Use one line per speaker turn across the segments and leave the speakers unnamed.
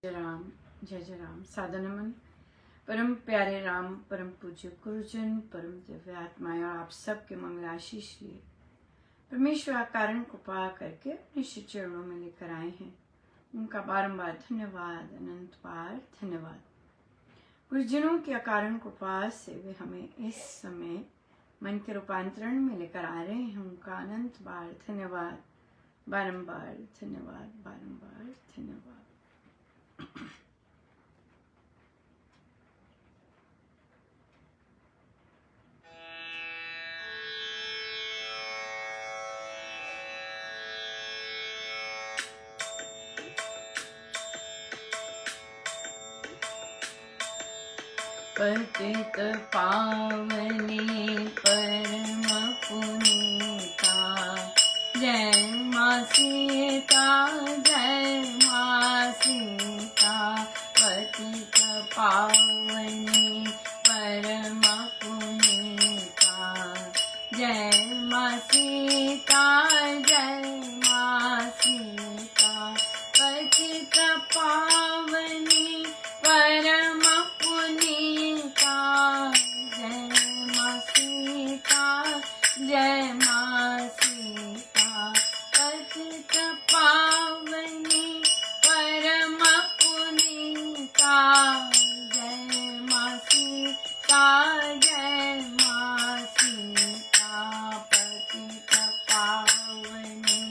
जय राम, जय जय राम। सादर नमन परम प्यारे राम, परम पूज्य गुरुजन, परम दिव्य आत्माएं, आप सबके मंगल आशीष लिए परमेश्वर कारण कृपा करके अपने श्री चरणों में लेकर आए हैं। उनका बारंबार धन्यवाद, अनंत बार धन्यवाद। गुरुजनों की अकारण कृपा से वे हमें इस समय मन के रूपांतरण में लेकर आ रहे हैं। उनका अनंत बार धन्यवाद, बारंबार धन्यवाद, बारंबार धन्यवाद। पतित पावनी परम पुनीता, जय मां सीता, जय मां सीता। पतित पावनी परम पुनीता, जय मां सीता, जय मां सीता। पतित पावनी परम पुनीता, जय मां सीता, जय मां सीता। पतित पावनी परम पुनीता, जय मां सीता, जय मां सीता। पतित पावनी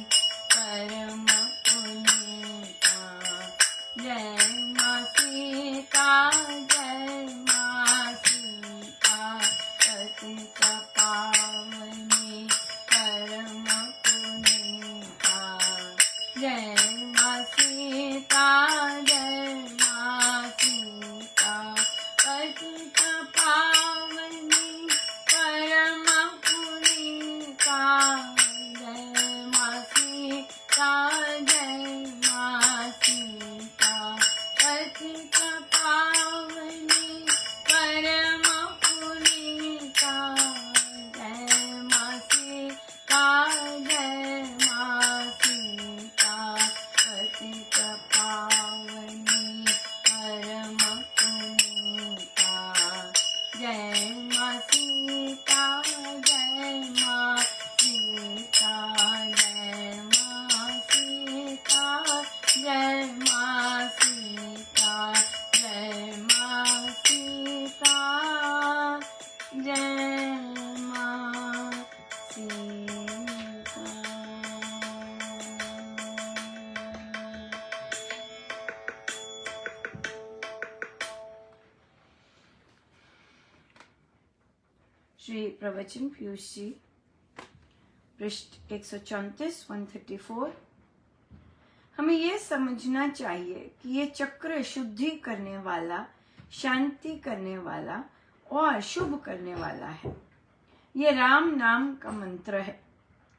परम पुनीता, जय मां सीता, जय मां सीता। पतित पावनी परम पुनीता, जय मां सीता, जय मां सीता। पतित पावनी परम पुनीता, जय मां सीता, जय मां सीता। पतित पावनी परम पुनीता, जय मां सीता, जय मां सीता। पतित पावनी परम पुनीता, जय मां सीता, जय मां सीता। जय मां सीता, जय मां सीता। जय मां सीता, जय मां सीता। श्री प्रवचन पीयूष जी, पृष्ठ 134, 134। हमें ये समझना चाहिए कि ये चक्र शुद्धि करने वाला, शांति करने वाला और शुभ करने वाला है। ये राम नाम का मंत्र है।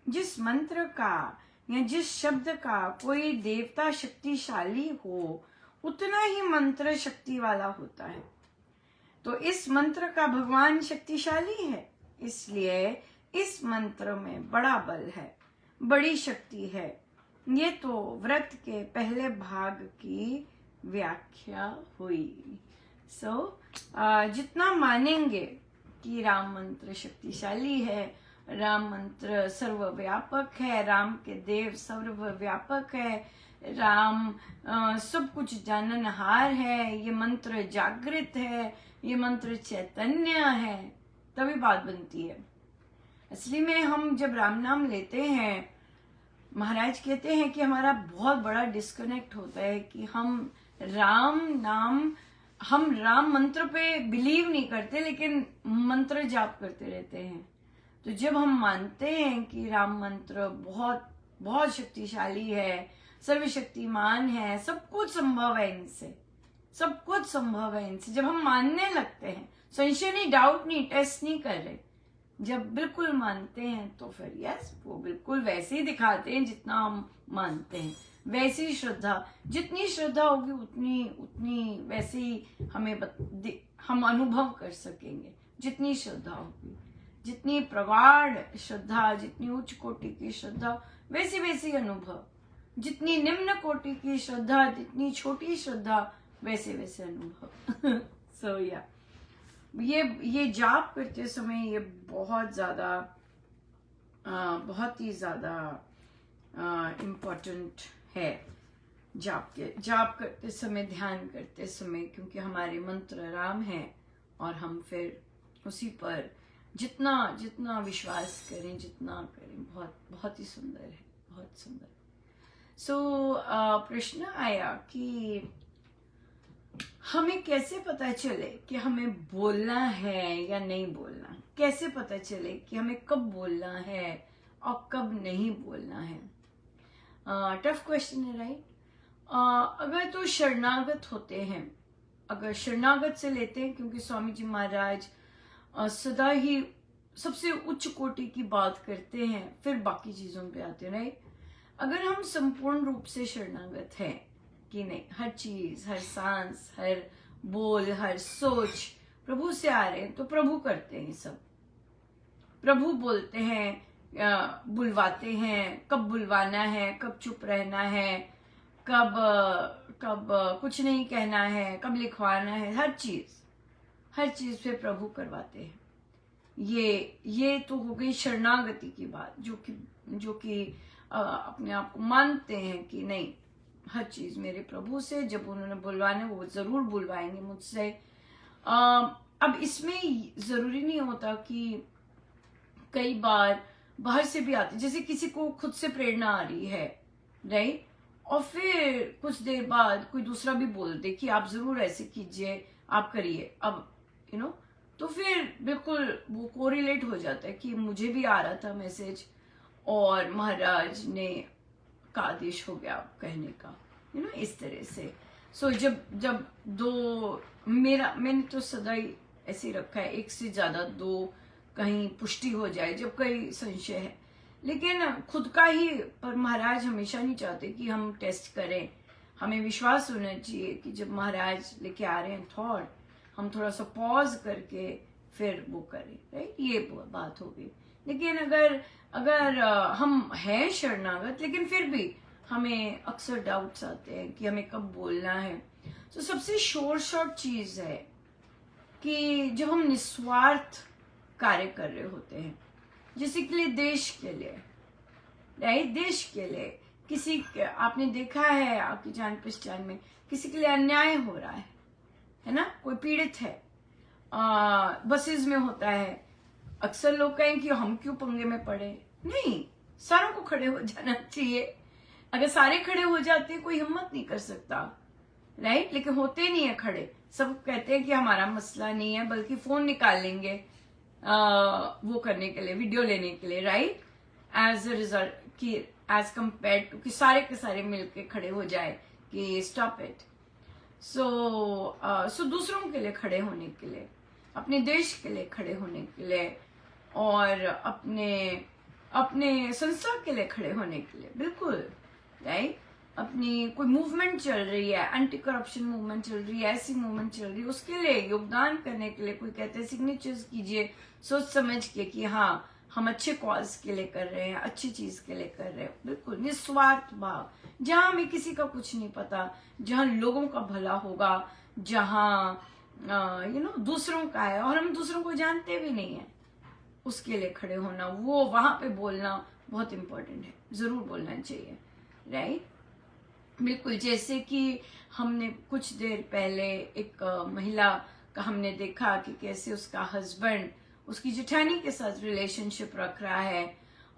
जिस मंत्र का या जिस शब्द का कोई देवता शक्तिशाली हो, उतना ही मंत्र शक्ति वाला होता है। तो इस मंत्र का भगवान शक्तिशाली है, इसलिए इस मंत्र में बड़ा बल है, बड़ी शक्ति है। ये तो व्रत के पहले भाग की व्याख्या हुई। जितना मानेंगे कि राम मंत्र शक्तिशाली है, राम मंत्र सर्वव्यापक है, राम के देव सर्वव्यापक है, राम सब कुछ जाननहार है, ये मंत्र जागृत है, ये मंत्र चैतन्य है, तभी बात बनती है। असली में हम जब राम नाम लेते हैं, महाराज कहते हैं कि हमारा बहुत बड़ा डिस्कनेक्ट होता है कि हम राम मंत्र पे बिलीव नहीं करते, लेकिन मंत्र जाप करते रहते हैं। तो जब हम मानते हैं कि राम मंत्र बहुत बहुत शक्तिशाली है, सर्वशक्तिमान है, सब कुछ संभव है इनसे, सब कुछ संभव है इनसे, जब हम मानने लगते हैं, संशय नहीं, डाउट नहीं, टेस्ट नहीं कर रहे, जब बिल्कुल मानते हैं, तो फिर यस, वो बिल्कुल वैसे ही दिखाते हैं जितना हम मानते हैं। वैसी श्रद्धा, जितनी श्रद्धा होगी उतनी वैसी हम अनुभव कर सकेंगे। जितनी श्रद्धा होगी, जितनी प्रगाढ़ श्रद्धा, जितनी उच्च कोटि की श्रद्धा, वैसी वैसी अनुभव। जितनी निम्न कोटि की श्रद्धा, जितनी छोटी श्रद्धा, वैसे वैसे अनुभव। सो या ये जाप करते समय ये बहुत ही ज्यादा इम्पोर्टेंट है। जाप करते समय, ध्यान करते समय, क्योंकि हमारे मंत्र राम है और हम फिर उसी पर जितना जितना विश्वास करें, जितना करें, बहुत बहुत ही सुंदर है, बहुत सुंदर। सो प्रश्न आया कि हमें कैसे पता चले कि हमें बोलना है या नहीं बोलना, कैसे पता चले कि हमें कब बोलना है और कब नहीं बोलना है। टफ क्वेश्चन है, राइट? अगर तो शरणागत होते हैं, अगर शरणागत से लेते हैं, क्योंकि स्वामी जी महाराज सदा ही सबसे उच्च कोटि की बात करते हैं, फिर बाकी चीजों पे आते हैं, राइट? अगर हम संपूर्ण रूप से शरणागत हैं कि नहीं, हर चीज, हर सांस, हर बोल, हर सोच प्रभु से आ रहे हैं, तो प्रभु करते हैं सब। प्रभु बोलते हैं, बुलवाते हैं, कब बुलवाना है, कब चुप रहना है, कब कुछ नहीं कहना है, कब लिखवाना है, हर चीज पे प्रभु करवाते हैं। ये तो हो गई शरणागति की बात, जो कि अपने आप को मानते हैं कि नहीं, हर चीज मेरे प्रभु से, जब उन्होंने बुलवाना वो जरूर बुलवाएंगे मुझसे। अब इसमें जरूरी नहीं होता कि कई बार बाहर से भी आते, जैसे किसी को खुद से प्रेरणा आ रही है, राइट, और फिर कुछ देर बाद कोई दूसरा भी बोल दे कि आप जरूर ऐसे कीजिए, आप करिए, अब तो फिर बिल्कुल वो कोरिलेट हो जाता है कि मुझे भी आ रहा था मैसेज और महाराज ने का आदेश हो गया कहने का, इस तरह से। सो जब दो, मैंने तो सदा ही ऐसे ही रखा है, एक से ज्यादा दो कहीं पुष्टि हो जाए जब कहीं संशय है, लेकिन खुद का ही, पर महाराज हमेशा नहीं चाहते कि हम टेस्ट करें। हमें विश्वास होना चाहिए कि जब महाराज लेके आ रहे हैं थॉट, हम थोड़ा सा पॉज करके फिर वो करें, राइट? ये बात हो गई। लेकिन अगर हम हैं शरणागत, लेकिन फिर भी हमें अक्सर डाउट्स आते हैं कि हमें कब बोलना है, तो सबसे शॉर्ट चीज है कि जब हम निस्वार्थ कार्य कर रहे होते हैं, जैसे के लिए देश के लिए, राइट, देश के लिए, आपने देखा है आपकी जान पहचान में किसी के लिए अन्याय हो रहा है ना, कोई पीड़ित है, बसेस में होता है, अक्सर लोग कहें कि हम क्यों पंगे में पड़े, नहीं, सारों को खड़े हो जाना चाहिए। अगर सारे खड़े हो जाते कोई हिम्मत नहीं कर सकता, राइट, लेकिन होते नहीं है खड़े, सब कहते हैं कि हमारा मसला नहीं है, बल्कि फोन निकाल लेंगे वो करने के लिए, वीडियो लेने के लिए, राइट, एज अ रिजल्ट कि एज कंपेयर टू कि सारे के सारे मिलके खड़े हो जाए कि स्टॉप इट। सो दूसरों के लिए खड़े होने के लिए, अपने देश के लिए खड़े होने के लिए, और अपने संस्था के लिए खड़े होने के लिए, बिल्कुल, राइट, अपनी कोई मूवमेंट चल रही है, एंटी करप्शन मूवमेंट चल रही है, ऐसी मूवमेंट चल रही है, उसके लिए योगदान करने के लिए, कोई कहते हैं सिग्नेचर्स कीजिए, सोच समझ के कि हाँ हम अच्छे कॉज के लिए कर रहे हैं, अच्छी चीज के लिए कर रहे हैं, बिल्कुल निस्वार्थ भाव, जहां हमें किसी का कुछ नहीं पता, जहां लोगों का भला होगा, जहां दूसरों का है और हम दूसरों को जानते भी नहीं है, उसके लिए खड़े होना, वो वहां पे बोलना बहुत इंपॉर्टेंट है, जरूर बोलना चाहिए, राइट, बिल्कुल। जैसे कि हमने कुछ देर पहले एक महिला का हमने देखा कि कैसे उसका हस्बैंड उसकी जेठानी के साथ रिलेशनशिप रख रहा है,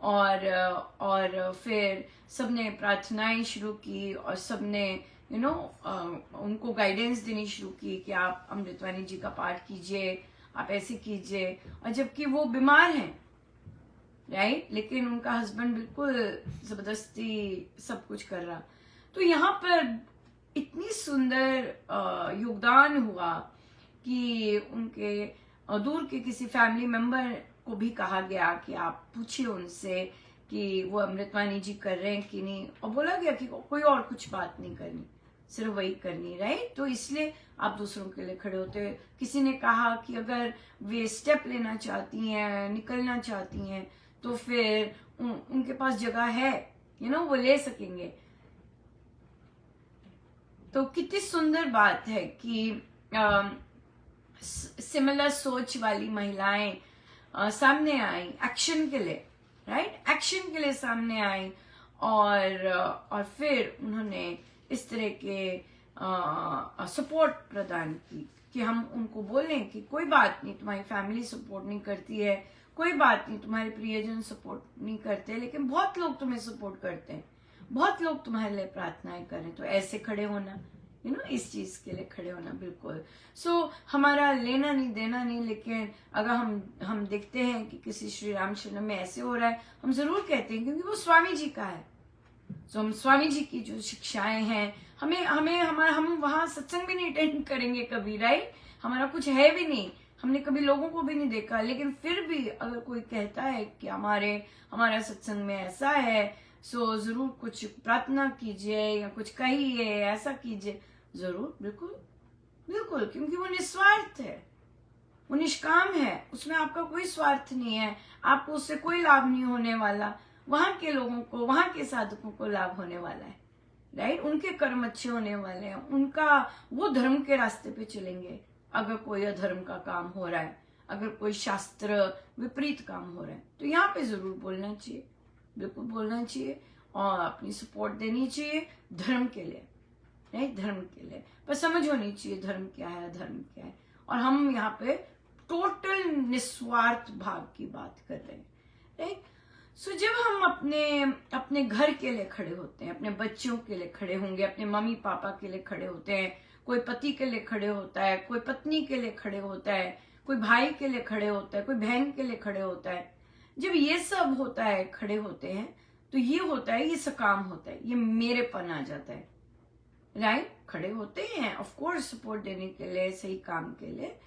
और फिर सबने प्रार्थनाएं शुरू की और सबने उनको गाइडेंस देनी शुरू की कि आप अमृतवाणी जी का पाठ कीजिए, आप ऐसे कीजिए, और जबकि वो बीमार हैं, राइट, लेकिन उनका हस्बैंड बिल्कुल जबरदस्ती सब कुछ कर रहा। तो यहाँ पर इतनी सुंदर योगदान हुआ कि उनके दूर के किसी फैमिली मेंबर को भी कहा गया कि आप पूछिए उनसे कि वो अमृतवाणी जी कर रहे हैं कि नहीं, और बोला गया कि कोई और कुछ बात नहीं करनी, सिर्फ वही करनी, राइट। तो इसलिए आप दूसरों के लिए खड़े होते हैं। किसी ने कहा कि अगर वे स्टेप लेना चाहती हैं, निकलना चाहती हैं, तो फिर उनके पास जगह है, वो ले सकेंगे, तो कितनी सुंदर बात है कि सिमिलर सोच वाली महिलाएं सामने आई एक्शन के लिए, राइट, एक्शन के लिए सामने आई और फिर उन्होंने इस तरह के सपोर्ट प्रदान की कि हम उनको बोलें कि कोई बात नहीं, तुम्हारी फैमिली सपोर्ट नहीं करती है, कोई बात नहीं, तुम्हारे प्रियजन सपोर्ट नहीं करते, लेकिन बहुत लोग तुम्हें सपोर्ट करते हैं, बहुत लोग तुम्हारे लिए प्रार्थनाएं करें, तो ऐसे खड़े होना, इस चीज के लिए खड़े होना। बिल्कुल। हमारा लेना नहीं देना नहीं, लेकिन अगर हम देखते हैं कि किसी श्री रामचंद्र में ऐसे हो रहा है, हम जरूर कहते हैं, क्योंकि वो स्वामी जी का है। हम स्वामी जी की जो शिक्षाएं हैं, हम वहां सत्संग भी नहीं अटेंड करेंगे कभी, राइट, हमारा कुछ है भी नहीं, हमने कभी लोगों को भी नहीं देखा, लेकिन फिर भी अगर कोई कहता है कि हमारा सत्संग में ऐसा है, जरूर कुछ प्रार्थना कीजिए या कुछ कहिए, ऐसा कीजिए, जरूर, बिल्कुल बिल्कुल, क्योंकि वो निस्वार्थ है, वो निष्काम है, उसमें आपका कोई स्वार्थ नहीं है, आपको उससे कोई लाभ नहीं होने वाला, वहां के लोगों को, वहां के साधकों को लाभ होने वाला है, राइट, उनके कर्म अच्छे होने वाले हैं, वो धर्म के रास्ते पे चलेंगे। अगर कोई अधर्म का काम हो रहा है, अगर कोई शास्त्र विपरीत काम हो रहा है, तो यहाँ पे जरूर बोलना चाहिए, बिल्कुल बोलना चाहिए और अपनी सपोर्ट देनी चाहिए धर्म के लिए, राइट, धर्म के लिए, पर समझ होनी चाहिए धर्म क्या है, अधर्म क्या है। और हम यहाँ पे टोटल निस्वार्थ भाव की बात कर रहे हैं, राइट। जब हम अपने घर के लिए खड़े होते हैं, अपने बच्चों के लिए खड़े होंगे, अपने मम्मी पापा के लिए खड़े होते हैं, कोई पति के लिए खड़े होता है, कोई पत्नी के लिए खड़े होता है, कोई भाई के लिए खड़े होता है, कोई बहन के लिए खड़े होता है, जब ये सब होता है, खड़े होते हैं, तो ये होता है, ये सकाम होता है, ये मेरेपन आ जाता है, राइट। खड़े होते हैं ऑफ कोर्स सपोर्ट देने के लिए, सही काम के लिए,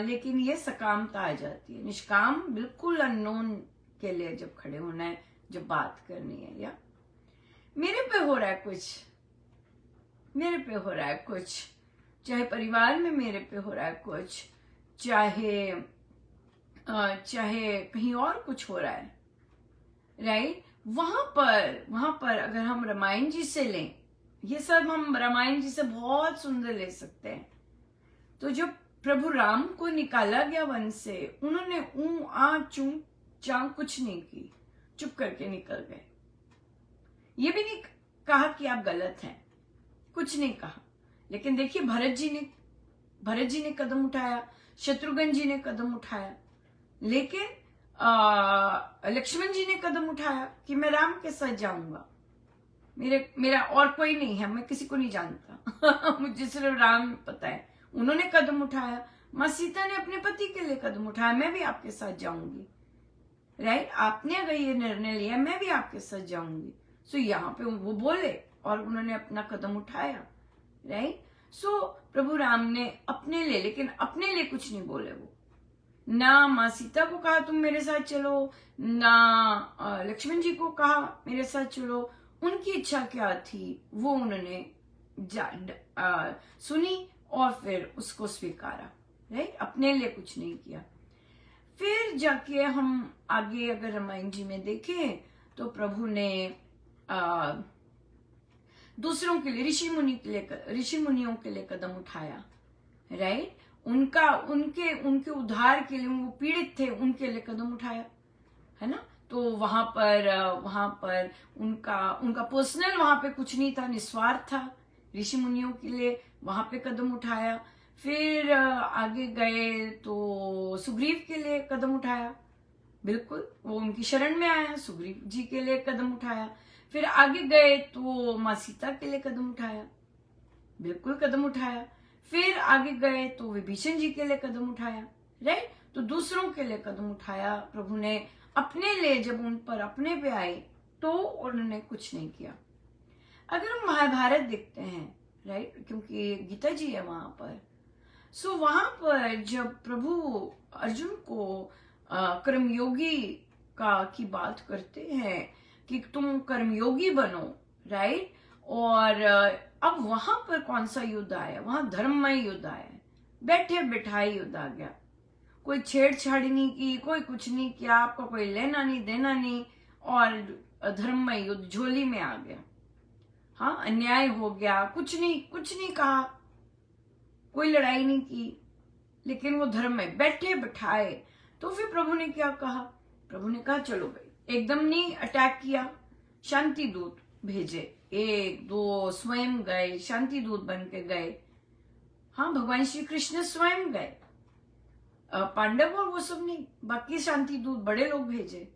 लेकिन ये सकामता आ जाती है, निष्काम बिल्कुल अननोन के लिए जब खड़े होना है, जब बात करनी है, या मेरे पे हो रहा है कुछ, चाहे परिवार में मेरे पे हो रहा है कुछ, चाहे कहीं और कुछ हो रहा है, राइट, वहां पर अगर हम रामायण जी से लें, ये सब हम रामायण जी से बहुत सुंदर ले सकते हैं। तो जब प्रभु राम को निकाला गया वन से, उन्होंने आ चू चा कुछ नहीं की, चुप करके निकल गए, ये भी नहीं कहा कि आप गलत हैं, कुछ नहीं कहा, लेकिन देखिए भरत जी ने कदम उठाया, शत्रुघ्न जी ने कदम उठाया, लेकिन लक्ष्मण जी ने कदम उठाया कि मैं राम के साथ जाऊंगा, मेरा और कोई नहीं है, मैं किसी को नहीं जानता मुझे सिर्फ राम पता है, उन्होंने कदम उठाया। माँ सीता ने अपने पति के लिए कदम उठाया, मैं भी आपके साथ जाऊंगी, राइट, आपने अगर ये निर्णय लिया, मैं भी आपके साथ जाऊंगी। यहाँ पे वो बोले और उन्होंने अपना कदम उठाया, राइट। प्रभु राम ने अपने लिए, लेकिन अपने लिए कुछ नहीं बोले, वो ना माँ सीता को कहा तुम मेरे साथ चलो, ना लक्ष्मण जी को कहा मेरे साथ चलो, उनकी इच्छा क्या थी वो उन्होंने सुनी और फिर उसको स्वीकारा, राइट, अपने लिए कुछ नहीं किया। फिर जाके हम आगे अगर रामायण जी में देखें तो प्रभु ने दूसरों के लिए, ऋषि मुनियों के लिए कदम उठाया, राइट, उनके उद्धार के लिए, वो पीड़ित थे उनके लिए कदम उठाया, है ना। तो वहां पर उनका पर्सनल वहां पे कुछ नहीं था, निस्वार्थ था, ऋषि मुनियों के लिए वहां पे कदम उठाया। फिर आगे गए तो सुग्रीव के लिए कदम उठाया, बिल्कुल वो उनकी शरण में आया, सुग्रीव जी के लिए कदम उठाया। फिर आगे गए तो माँ सीता के लिए कदम उठाया, बिल्कुल कदम उठाया। फिर आगे गए तो विभीषण जी के लिए कदम उठाया, राइट। तो दूसरों के लिए कदम उठाया प्रभु ने, अपने लिए जब उन पर अपने पे आए तो उन्होंने कुछ नहीं किया। अगर हम महाभारत देखते हैं, राइट, क्योंकि गीता जी है वहां पर, वहां पर जब प्रभु अर्जुन को कर्मयोगी की बात करते हैं कि तुम कर्मयोगी बनो, राइट, और अब वहां पर कौन सा युद्ध आया, वहां धर्ममय युद्ध आया, बैठे बिठाए युद्ध आ गया, कोई छेड़छाड़ नहीं की, कोई कुछ नहीं किया, आपका कोई लेना नहीं देना नहीं, और धर्ममय युद्ध झोली में आ गया। हाँ, अन्याय हो गया, कुछ नहीं कहा, कोई लड़ाई नहीं की, लेकिन वो धर्म में बैठे बिठाए। तो फिर प्रभु ने क्या कहा? प्रभु ने कहा चलो भाई, एकदम नहीं अटैक किया, शांति दूत भेजे, 1 2 स्वयं गए, शांति दूत बन के गए। हाँ, भगवान श्री कृष्ण स्वयं गए, पांडव और वो सब नहीं, बाकी शांति दूत बड़े लोग भेजे,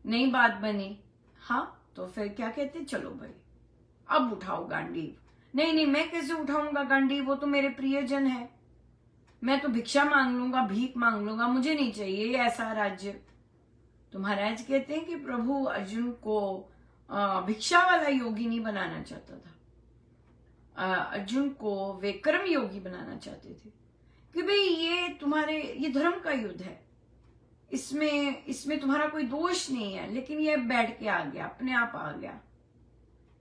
नई बात बनी। हाँ, तो फिर क्या कहते, चलो भाई अब उठाओ गांडीव। नहीं, मैं कैसे उठाऊंगा गांडीव, वो तो मेरे प्रियजन है, मैं तो भिक्षा मांग लूंगा, भीख मांग लूंगा, मुझे नहीं चाहिए ऐसा राज्य। तो महाराज कहते हैं कि प्रभु अर्जुन को भिक्षा वाला योगी नहीं बनाना चाहता था, अर्जुन को वे कर्म योगी बनाना चाहते थे कि भाई ये धर्म का युद्ध है, इसमें तुम्हारा कोई दोष नहीं है, लेकिन ये बैठ के आ गया, अपने आप आ गया,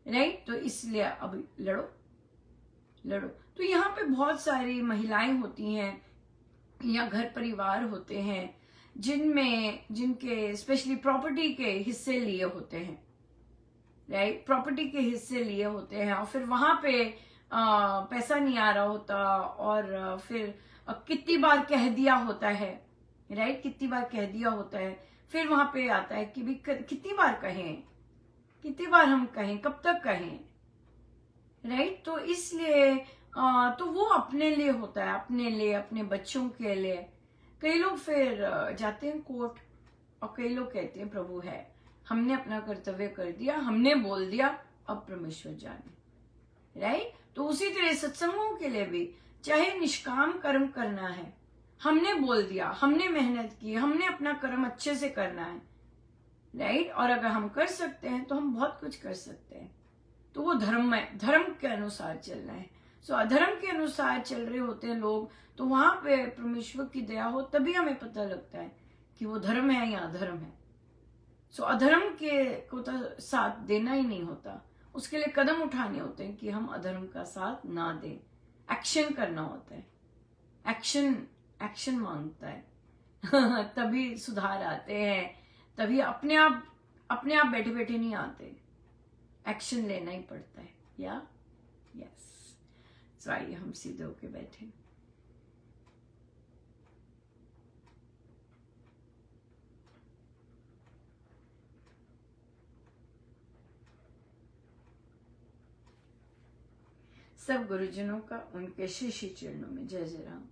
राइट? तो इसलिए अब लड़ो। तो यहाँ पे बहुत सारी महिलाएं होती हैं या घर परिवार होते हैं जिनके स्पेशली प्रॉपर्टी के हिस्से लिए होते हैं, राइट? प्रॉपर्टी के हिस्से लिए होते हैं और फिर वहां पे पैसा नहीं आ रहा होता, और फिर कितनी बार कह दिया होता है, राइट? कितनी बार कह दिया होता है, फिर वहां पे आता है कि भी कितनी बार कहें, कितनी बार हम कहें, कब तक कहें, राइट? तो इसलिए तो वो अपने लिए होता है, अपने लिए, अपने बच्चों के लिए। कई लोग फिर जाते हैं कोर्ट, और कई लोग कहते हैं प्रभु है, हमने अपना कर्तव्य कर दिया, हमने बोल दिया, अब परमेश्वर जाने, राइट? तो उसी तरह सत्संगों के लिए भी, चाहे निष्काम कर्म करना है, हमने बोल दिया, हमने मेहनत की, हमने अपना कर्म अच्छे से करना है, राइट? और अगर हम कर सकते हैं तो हम बहुत कुछ कर सकते हैं। तो वो धर्म के अनुसार चलना है। सो अधर्म के अनुसार चल रहे होते हैं लोग, तो वहां पे परमेश्वर की दया हो तभी हमें पता लगता है कि वो धर्म है या अधर्म है। सो अधर्म के को तो साथ देना ही नहीं होता, उसके लिए कदम उठाने होते हैं कि हम अधर्म का साथ ना दें, एक्शन करना होता है, एक्शन मांगता है तभी सुधार आते हैं, तभी अपने आप बैठे बैठे नहीं आते, एक्शन लेना ही पड़ता है। या यस, सो आइए हम सीधे होके बैठे। सब गुरुजनों का उनके श्री चरणों में जय जय राम।